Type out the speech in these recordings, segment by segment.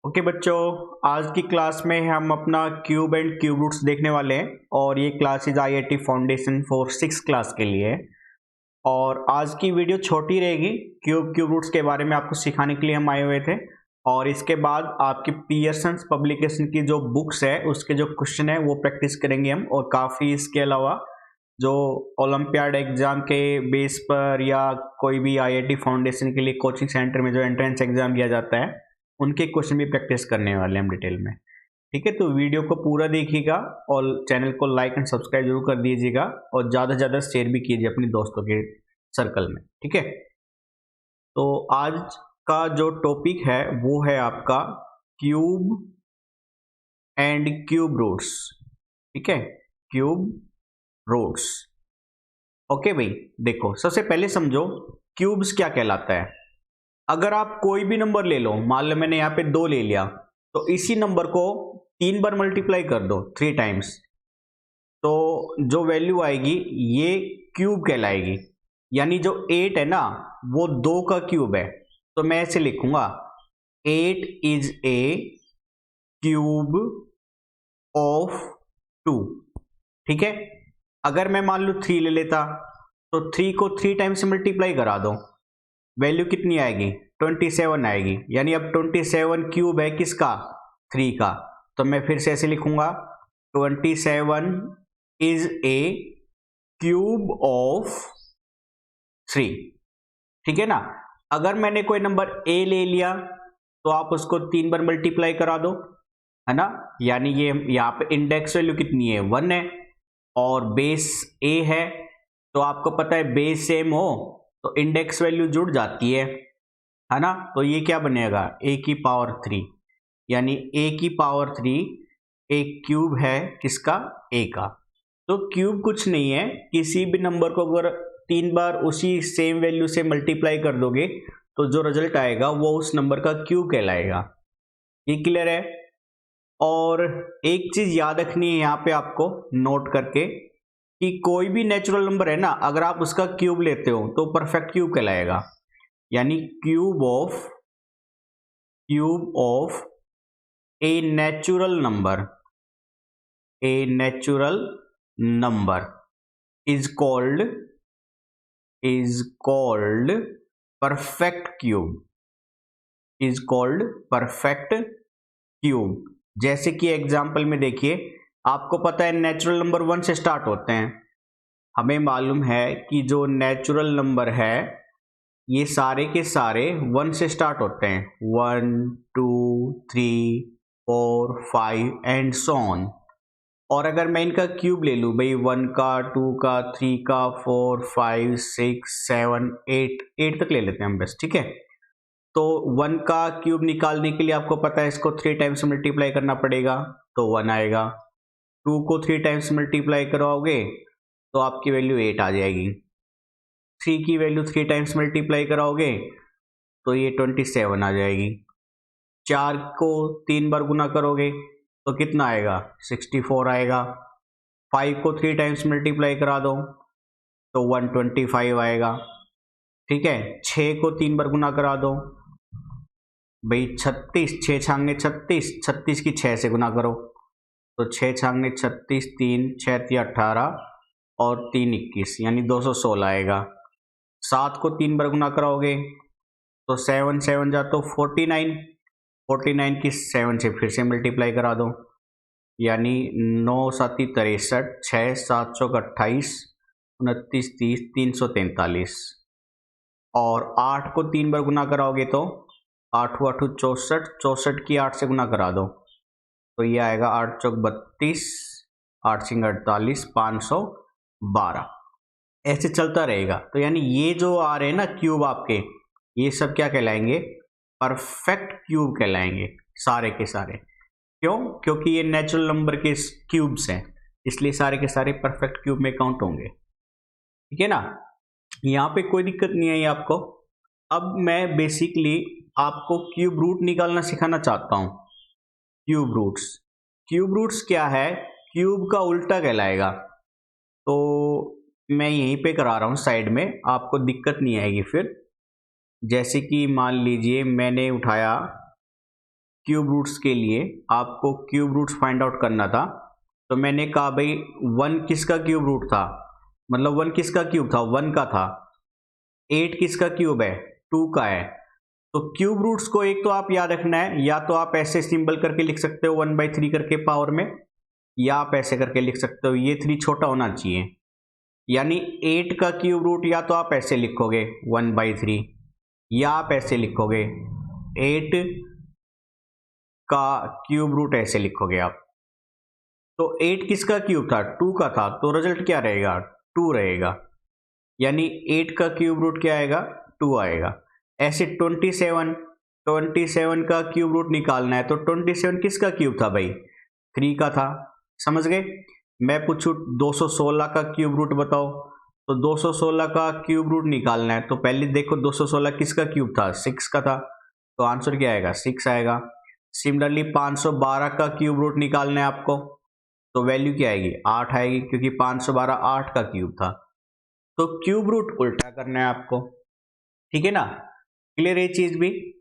Okay बच्चों, आज की क्लास में हम अपना क्यूब एंड क्यूब रूट्स देखने वाले हैं और ये class is IIT foundation for 6 class के लिए है। और आज की वीडियो छोटी रहेगी। क्यूब रूट्स के बारे में आपको सिखाने के लिए हम आए हुए थे और इसके बाद आपकी पियर्सन्स पब्लिकेशन की जो बुक्स है उसके जो क्वेश्चन है वो प्रैक्टिस करेंगे हम। और काफ़ी इसके अलावा जो ओलंपियाड एग्जाम के बेस पर या कोई भी आईआईटी फाउंडेशन के लिए कोचिंग सेंटर में जो एंट्रेंस एग्जाम दिया जाता है उनके क्वेश्चन भी प्रैक्टिस करने वाले हैं हम डिटेल में। ठीक है, तो वीडियो को पूरा देखिएगा और चैनल को लाइक एंड सब्सक्राइब जरूर कर दीजिएगा और ज़्यादा से ज़्यादा शेयर भी कीजिए अपने दोस्तों के सर्कल में। ठीक है, तो आज का जो टॉपिक है वो है आपका क्यूब एंड क्यूब रूट्स। ठीक है, क्यूब रूट्स। ओके भाई, देखो सबसे पहले समझो क्यूब्स क्या कहलाता है। अगर आप कोई भी नंबर ले लो, मान लो मैंने यहाँ पे 2 ले लिया, तो इसी नंबर को 3 बार मल्टीप्लाई कर दो 3 टाइम्स, तो जो वैल्यू आएगी ये क्यूब कहलाएगी। यानी जो 8 है ना वो 2 का क्यूब है। तो मैं ऐसे लिखूंगा 8 इज ए क्यूब ऑफ 2। ठीक है, अगर मैं मान लूँ 3 ले लेता तो 3 को 3 टाइम्स मल्टीप्लाई करा दो, वैल्यू कितनी आएगी 27 आएगी। यानी अब 27 क्यूब है किसका, 3 का। तो मैं फिर से ऐसे लिखूंगा 27 इज ए क्यूब ऑफ 3। ठीक है ना। अगर मैंने कोई नंबर ए ले लिया तो आप उसको 3 बार मल्टीप्लाई करा दो, है ना। यानी ये यहाँ पे इंडेक्स वैल्यू कितनी है 1 है और बेस ए है। तो आपको पता है बेस सेम हो तो इंडेक्स वैल्यू जुड़ जाती है ना। तो ये क्या बनेगा a की पावर 3, यानी a की पावर 3 एक क्यूब है किसका, a का। तो क्यूब कुछ नहीं है, किसी भी नंबर को अगर 3 बार उसी सेम वैल्यू से मल्टीप्लाई कर दोगे तो जो रिजल्ट आएगा वो उस नंबर का क्यूब कहलाएगा। ये क्लियर है। और एक चीज याद रखनी है यहाँ पे आपको नोट करके कि कोई भी नेचुरल नंबर है ना, अगर आप उसका क्यूब लेते हो तो परफेक्ट क्यूब कहलाएगा। यानी cube of a natural number is called perfect cube. जैसे कि एग्जांपल में देखिए, आपको पता है नेचुरल नंबर 1 से स्टार्ट होते हैं। हमें मालूम है कि जो नेचुरल नंबर है ये सारे के सारे 1 से स्टार्ट होते हैं, 1 2 3 4 5 एंड सो ऑन। और अगर मैं इनका क्यूब ले लूँ भाई, 1 का 2 का 3 का 4 5 6 7 8 तक ले लेते हैं हम बस। ठीक है, तो 1 का क्यूब निकालने के लिए आपको पता है इसको 3 टाइम्स मल्टीप्लाई करना पड़ेगा तो 1 आएगा। 2 को 3 टाइम्स मल्टीप्लाई कराओगे तो आपकी वैल्यू 8 आ जाएगी। 3 की वैल्यू 3 टाइम्स मल्टीप्लाई कराओगे तो ये 27 आ जाएगी। 4 को 3 बार गुना करोगे तो कितना आएगा 64 आएगा। 5 को 3 टाइम्स मल्टीप्लाई करा दो तो 125 आएगा। ठीक है, 6 को 3 बार गुना करा दो भाई 36, 6 छांगे 36, 36 की 6 से गुना करो तो 6 छांगे 36, 3 6 18 और 3 21, यानी 216 आएगा। 7 को 3 बार गुना कराओगे तो 7 7 जा तो 49, 49 की 7 से फिर से मल्टीप्लाई करा दो, यानी 9 7 63, 6 7 चौक 28, 29 30, 343। और 8 को 3 बार गुना कराओगे तो 8 8 64, 64 की 8 से गुना करा दो तो ये आएगा 8 चौक 32, 8 सिंग 48, 512। ऐसे चलता रहेगा। तो यानी ये जो आ रहे हैं ना क्यूब आपके, ये सब क्या कहलाएंगे, परफेक्ट क्यूब कहलाएंगे सारे के सारे। क्यों? क्योंकि ये नेचुरल नंबर के क्यूब्स हैं, इसलिए सारे के सारे परफेक्ट क्यूब में काउंट होंगे। ठीक है ना, यहाँ पे कोई दिक्कत नहीं आई आपको। अब मैं बेसिकली आपको क्यूब रूट निकालना सिखाना चाहता हूँ। क्यूब रूट्स क्या है, क्यूब का उल्टा कहलाएगा। तो मैं यहीं पे करा रहा हूँ साइड में, आपको दिक्कत नहीं आएगी फिर। जैसे कि मान लीजिए मैंने उठाया क्यूब रूट्स के लिए आपको क्यूब रूट्स फाइंड आउट करना था, तो मैंने कहा भाई 1 किसका क्यूब रूट था, मतलब 1 किसका क्यूब था, 1 का था। 8 किसका क्यूब है, 2 का है। तो क्यूब रूट्स को एक तो आप याद रखना है, या तो आप ऐसे सिंबल करके लिख सकते हो 1/3 करके पावर में, या आप ऐसे करके लिख सकते हो, ये 3 छोटा होना चाहिए। यानी 8 का क्यूब रूट या तो आप ऐसे लिखोगे 1/3, या आप ऐसे लिखोगे 8 का क्यूब रूट ऐसे लिखोगे आप। तो 8 किसका क्यूब था, 2 का था, तो रिजल्ट क्या रहेगा, 2 रहेगा। यानी 8 का क्यूब रूट क्या आएगा, 2 आएगा। ऐसे 27 का क्यूब रूट निकालना है, तो 27 किसका क्यूब था भाई, 3 का था। समझ गए। मैं पूछूं 216 का क्यूब रूट बताओ, तो 216 का क्यूब रूट निकालना है, तो पहले देखो 216 किसका क्यूब था, 6 का था, तो आंसर क्या आएगा, 6 आएगा। सिमिलरली 512 का क्यूब रूट निकालना है आपको, तो वैल्यू क्या आएगी, 8 आएगी, क्योंकि 512 8 का क्यूब था। तो क्यूब रूट उल्टा करना है आपको, ठीक है ना। क्लियर ये चीज भी।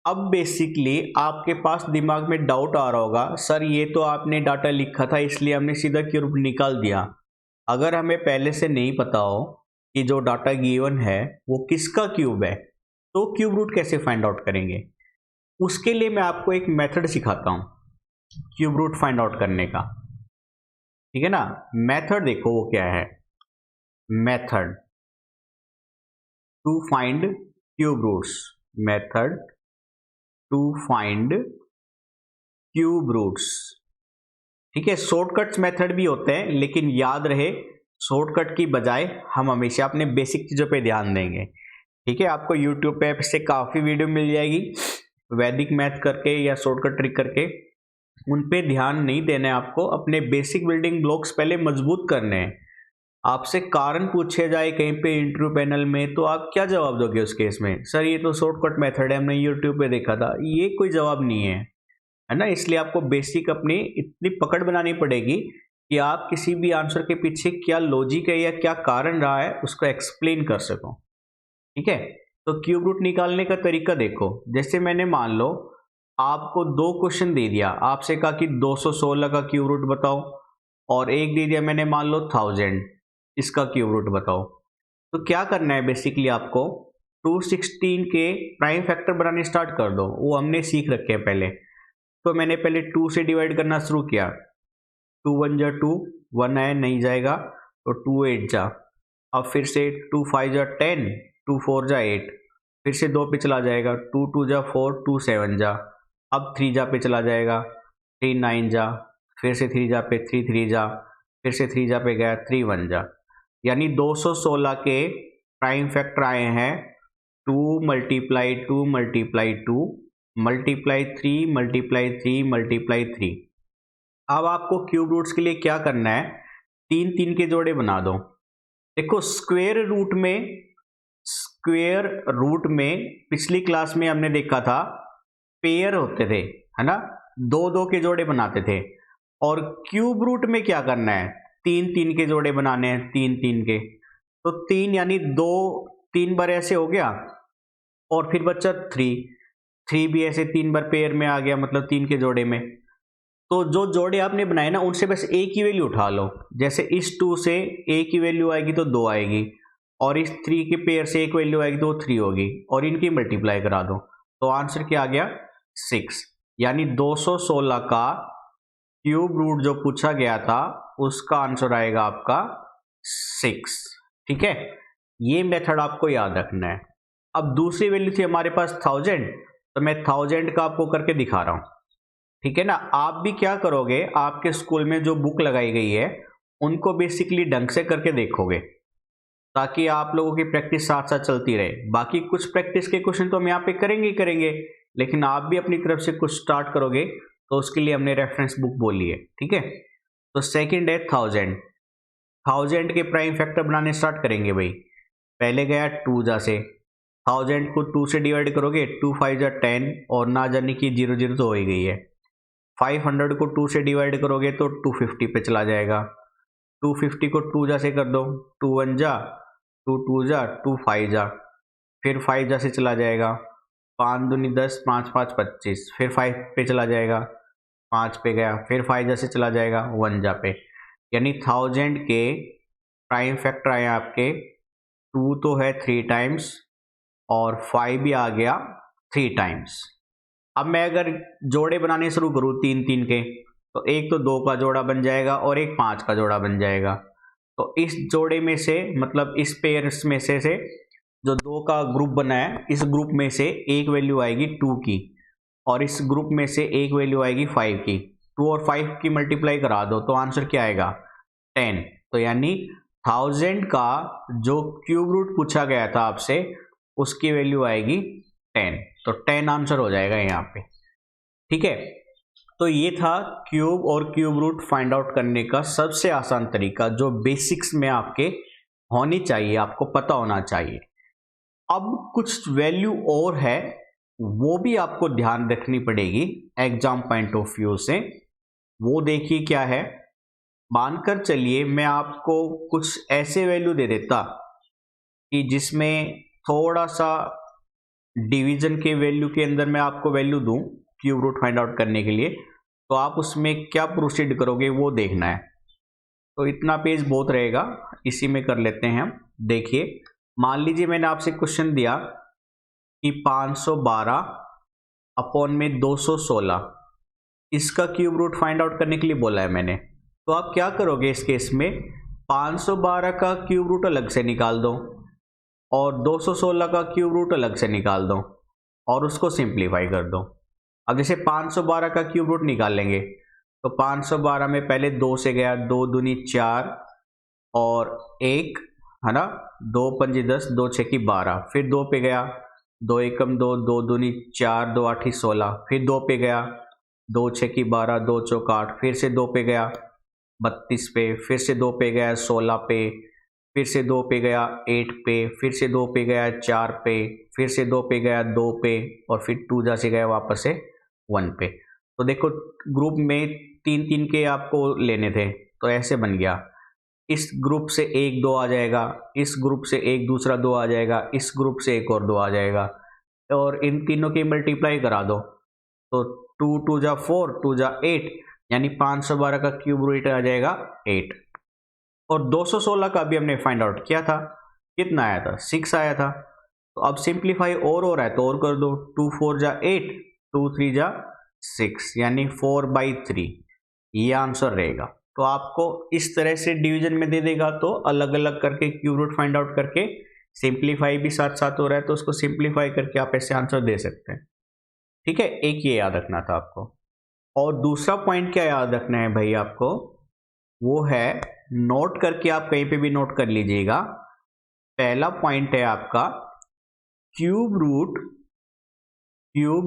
अब बेसिकली आपके पास दिमाग में डाउट आ रहा होगा, सर ये तो आपने डाटा लिखा था इसलिए हमने सीधा क्यूब रूट निकाल दिया। अगर हमें पहले से नहीं पता हो कि जो डाटा गिवन है वो किसका क्यूब है, तो क्यूब रूट कैसे फाइंड आउट करेंगे। उसके लिए मैं आपको एक मेथड सिखाता हूं क्यूब रूट फाइंड आउट करने का, ठीक है ना। मेथड देखो वो क्या है, method to find cube roots, method to find cube roots, ठीक है। शॉर्टकट्स मेथड भी होते हैं, लेकिन याद रहे शॉर्टकट की बजाय हम हमेशा अपने बेसिक चीज़ों पे ध्यान देंगे, ठीक है। आपको यूट्यूब पे से काफ़ी वीडियो मिल जाएगी वैदिक मैथ करके या शॉर्टकट ट्रिक करके, उन पे ध्यान नहीं देना है आपको। अपने बेसिक बिल्डिंग ब्लॉक्स पहले मजबूत करने हैं। आपसे कारण पूछे जाए कहीं पे इंटरव्यू पैनल में, तो आप क्या जवाब दोगे उस केस में, सर ये तो शॉर्टकट मेथड है, हमने यूट्यूब पे देखा था, ये कोई जवाब नहीं है ना। इसलिए आपको बेसिक अपनी इतनी पकड़ बनानी पड़ेगी कि आप किसी भी आंसर के पीछे क्या लॉजिक है या क्या कारण रहा है उसको एक्सप्लेन कर सको, ठीक है। तो क्यूब रूट निकालने का तरीका देखो, जैसे मैंने मान लो आपको 2 क्वेश्चन दे दिया, आपसे कहा कि 216 का क्यूब रूट बताओ, और एक दे दिया मैंने मान लो 1000, इसका क्यूब रूट बताओ। तो क्या करना है बेसिकली आपको 216 के प्राइम फैक्टर बनाने स्टार्ट कर दो, वो हमने सीख रखे हैं पहले। तो मैंने पहले 2 से डिवाइड करना शुरू किया, 2 1 जा 2, 1 है नहीं जाएगा, तो 2 8 जा, अब फिर से 2 5 जा 10, 2 4 जा 8, फिर से 2 पे चला जाएगा, 2 2 जा 4, 2 7 जा, अब 3 जा पे चला जाएगा, 3 9 जा, फिर से 3 जा पे 3 3 जा, फिर से 3 जा पे गया 3 1 जा। यानी 216 के प्राइम फैक्टर आए हैं 2 multiply 2 multiply 2 multiply 3 multiply 3 multiply 3। अब आपको क्यूब रूट्स के लिए क्या करना है, 3 3 के जोड़े बना दो। देखो स्क्वेयर रूट में पिछली क्लास में हमने देखा था पेयर होते थे, है ना, 2 2 के जोड़े बनाते थे। और क्यूब रूट में क्या करना है, 3 3 के जोड़े बनाने हैं, 3 3 के। तो 3 यानी 2 3 बार ऐसे हो गया, और फिर बच्चा 3 भी ऐसे 3 बार पेयर में आ गया, मतलब 3 के जोड़े में। तो जो जोड़े आपने बनाए ना उनसे बस ए की वैल्यू उठा लो। जैसे इस 2 से ए की वैल्यू आएगी तो 2 आएगी, और इस 3 के पेयर से एक वैल्यू आएगी तो 3 होगी, और इनकी मल्टीप्लाई करा दो, तो आंसर क्या आ गया, 6। यानी 216 का क्यूब रूट जो पूछा गया था उसका आंसर आएगा आपका 6, ठीक है। ये मेथड आपको याद रखना है। अब दूसरी वैल्यू थी हमारे पास 1000, तो मैं 1000 का आपको करके दिखा रहा हूं, ठीक है ना। आप भी क्या करोगे, आपके स्कूल में जो बुक लगाई गई है उनको बेसिकली ढंग से करके देखोगे, ताकि आप लोगों की प्रैक्टिस साथ साथ चलती रहे। बाकी कुछ प्रैक्टिस के क्वेश्चन तो हम यहाँ पे करेंगे ही करेंगे, लेकिन आप भी अपनी तरफ से कुछ स्टार्ट करोगे, तो उसके लिए हमने रेफरेंस बुक बोली है, ठीक है। तो सेकंड है 1000 के प्राइम फैक्टर बनाने स्टार्ट करेंगे भाई। पहले गया 2 जा से, 1000 को 2 से डिवाइड करोगे, 2 5 जा 10, और ना जाने की 0 0 तो हो ही गई है। 500 को 2 से डिवाइड करोगे तो 250 पे चला जाएगा, 250 को 2 जा से कर दो, 2 1 जा, 2 2 जा, 2 5 जा, फिर 5 जा से चला जाएगा, 5 दूनी 10, 5 5 25, फिर 5 पे चला जाएगा, 5 पे गया, फिर 5 जैसे चला जाएगा 1 जा पे, यानी 1000 के प्राइम फैक्टर आए आपके 2 तो है 3 टाइम्स और 5 भी आ गया 3 टाइम्स। अब मैं अगर जोड़े बनाने शुरू करूँ 3 3 के, तो एक तो 2 का जोड़ा बन जाएगा और एक 5 का जोड़ा बन जाएगा। तो इस जोड़े में से मतलब इस पेयर्स में से जो 2 का ग्रुप बना है, इस ग्रुप में से एक वैल्यू आएगी 2 की और इस ग्रुप में से एक वैल्यू आएगी 5 की। 2 और 5 की मल्टीप्लाई करा दो तो आंसर क्या आएगा 10। तो यानी 1000 का जो क्यूब रूट पूछा गया था आपसे उसकी वैल्यू आएगी 10, तो 10 आंसर हो जाएगा यहाँ पे। ठीक है, तो ये था क्यूब और क्यूब रूट फाइंड आउट करने का सबसे आसान तरीका, जो बेसिक्स में आपके होनी चाहिए, आपको पता होना चाहिए। अब कुछ वैल्यू और है, वो भी आपको ध्यान रखनी पड़ेगी एग्जाम पॉइंट ऑफ व्यू से। वो देखिए क्या है, मानकर चलिए मैं आपको कुछ ऐसे वैल्यू दे देता कि जिसमें थोड़ा सा डिवीजन के वैल्यू के अंदर मैं आपको वैल्यू दूं क्यूब रूट फाइंड आउट करने के लिए, तो आप उसमें क्या प्रोसीड करोगे वो देखना है। तो इतना पेज बहुत रहेगा, इसी में कर लेते हैं हम। देखिए, मान लीजिए मैंने आपसे क्वेश्चन दिया कि 512 अपॉन में 216, इसका क्यूब रूट फाइंड आउट करने के लिए बोला है मैंने। तो आप क्या करोगे इस केस में, 512 का क्यूब रूट अलग से निकाल दो और 216 का क्यूब रूट अलग से निकाल दो और उसको सिंप्लीफाई कर दो। अब जैसे 512 का क्यूब रूट निकालेंगे तो 512 में पहले 2 से गया, 2 दूनी 4 और 1 है ना, 2 पंजी 10, 2 छकी 12, फिर 2 पे गया, 2 एकम 2, 2 दूनी 4, 2 आठी 16, फिर 2 पे गया, 2 छकी 12, 2 चौक 8, फिर से 2 पे गया 32 पे, फिर से 2 पे गया 16 पे, फिर से 2 पे गया 8 पे, फिर से 2 पे गया 4 पे, फिर से 2 पे गया 2 पे और फिर 2 जा से गया वापस से 1 पे। तो देखो ग्रुप में 3 3 के आपको लेने थे, तो ऐसे बन गया, इस ग्रुप से एक 2 आ जाएगा, इस ग्रुप से एक दूसरा 2 आ जाएगा, इस ग्रुप से एक और 2 आ जाएगा और इन तीनों की मल्टीप्लाई करा दो तो 2 2 जा 4, 2 जा 8, यानी 512 का क्यूब रूट आ जाएगा 8। और 216 का भी हमने फाइंड आउट किया था, कितना आया था 6 आया था। तो अब सिंप्लीफाई और हो रहा है तो और कर दो, 2 4 जा 8, 2 3 जा 6, यानी 4/3, ये आंसर रहेगा। तो आपको इस तरह से डिवीजन में दे देगा तो अलग अलग करके क्यूब रूट फाइंड आउट करके, सिंप्लीफाई भी साथ साथ हो रहा है तो उसको सिंप्लीफाई करके आप ऐसे आंसर दे सकते हैं। ठीक है, एक ये याद रखना था आपको। और दूसरा पॉइंट क्या याद रखना है भाई आपको, वो है नोट करके, आप कहीं पे भी नोट कर लीजिएगा। पहला पॉइंट है आपका cube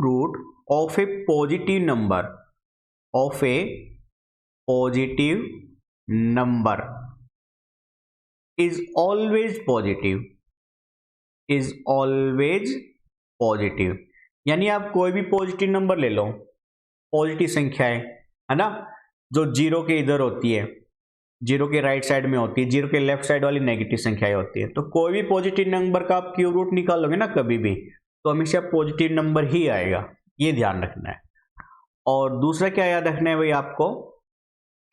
root of a positive number, of a positive number is always positive, is always positive. यानी आप कोई भी पॉजिटिव नंबर ले लो, पॉजिटिव संख्या है ना, जो जीरो के इधर होती है, जीरो के राइट साइड में होती है, जीरो के लेफ्ट साइड वाली नेगेटिव संख्याएं होती है। तो कोई भी पॉजिटिव नंबर का आप क्यूब रूट निकालोगे ना कभी भी, तो हमेशा पॉजिटिव नंबर ही आएगा, ये ध्यान रखना है। और दूसरा क्या याद रखना है भाई आपको,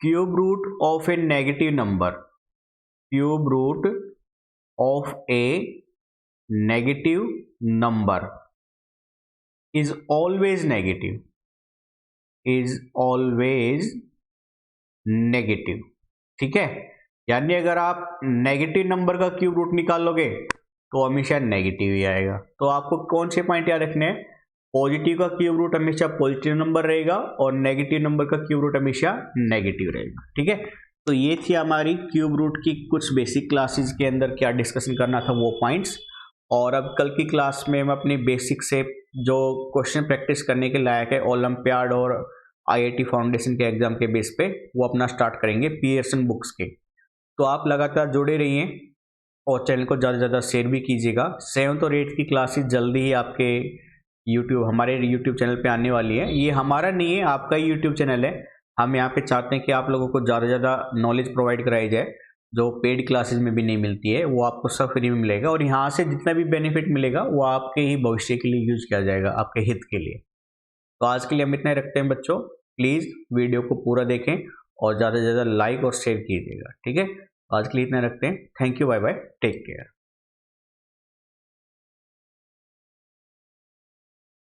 cube root of a negative number, cube root of a negative number is always negative, is always negative. ठीक है, यानी अगर आप नेगेटिव नंबर का क्यूब रूट निकालोगे तो हमेशा नेगेटिव ही आएगा। तो आपको कौन से पॉइंट याद रखने हैं, पॉजिटिव का क्यूब रूट हमेशा पॉजिटिव नंबर रहेगा और नेगेटिव नंबर का क्यूब रूट हमेशा नेगेटिव रहेगा। ठीक है, तो ये थी हमारी क्यूब रूट की कुछ बेसिक क्लासेस के अंदर क्या डिस्कशन करना था वो पॉइंट्स। और अब कल की क्लास में हम अपनी बेसिक से जो क्वेश्चन प्रैक्टिस करने के लायक है ओलंपियाड और IIT फाउंडेशन के एग्जाम के बेस पे, वो अपना स्टार्ट करेंगे पियर्सन बुक्स के। तो आप लगातार जुड़े रहिए और चैनल को ज़्यादा से ज़्यादा शेयर भी कीजिएगा। 7th और 8th की क्लासेस जल्दी ही आपके हमारे यूट्यूब चैनल पे आने वाली है। ये हमारा नहीं है, आपका ही यूट्यूब चैनल है। हम यहाँ पे चाहते हैं कि आप लोगों को ज़्यादा से ज़्यादा नॉलेज प्रोवाइड कराई जाए। जो पेड क्लासेस में भी नहीं मिलती है, वो आपको सब फ्री में मिलेगा। और यहाँ से जितना भी बेनिफिट मिलेगा वो आपके ही भविष्य के लिए यूज किया जाएगा, आपके हित के लिए। तो आज के लिए हम इतना ही रखते हैं बच्चों। प्लीज़ वीडियो को पूरा देखें और ज़्यादा से ज़्यादा लाइक और शेयर कीजिएगा, ठीक है। आज के लिए इतना रखते हैं। Thank you, bye bye, take care.